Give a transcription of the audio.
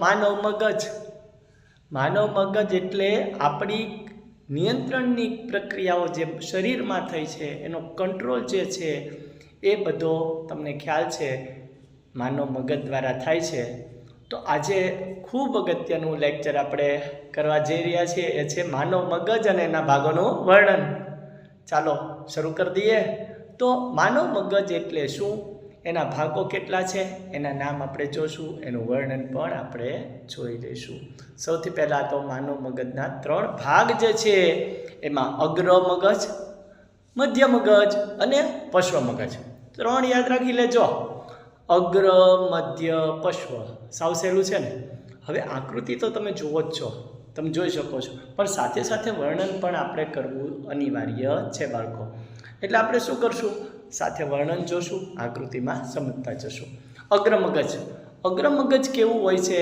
માનવ મગજ. માનવ મગજ એટલે આપણી નિયંત્રણની પ્રક્રિયાઓ જે શરીરમાં થઈ છે એનો કંટ્રોલ જે છે એ બધો તમને ખ્યાલ છે માનવ મગજ દ્વારા થાય છે. તો આજે ખૂબ અગત્યનું લેક્ચર આપણે કરવા જઈ રહ્યા છીએ, એ છે માનવ મગજ અને એના ભાગોનું વર્ણન. ચાલો શરૂ કરી દઈએ. તો માનવ મગજ એટલે શું, એના ભાગો કેટલા છે, એના નામ આપણે જોશું, એનું વર્ણન પણ આપણે જોઈ લઈશું. સૌથી પહેલાં તો માનવ મગજના 3 ભાગ જે છે એમાં અગ્ર મગજ, મધ્ય મગજ અને પશ્વ મગજ. 3 યાદ રાખી લેજો, અગ્ર, મધ્ય, પશ્વ. સાવ સહેલું છે ને. હવે આકૃતિ તો તમે જુઓ જ છો, તમે જોઈ શકો છો, પણ સાથે સાથે વર્ણન પણ આપણે કરવું અનિવાર્ય છે બાળકો. એટલે આપણે શું કરશું, સાથે વર્ણન જોશું, આકૃતિમાં સમજતા જશું. અગ્ર મગજ. અગ્ર મગજ કેવું હોય છે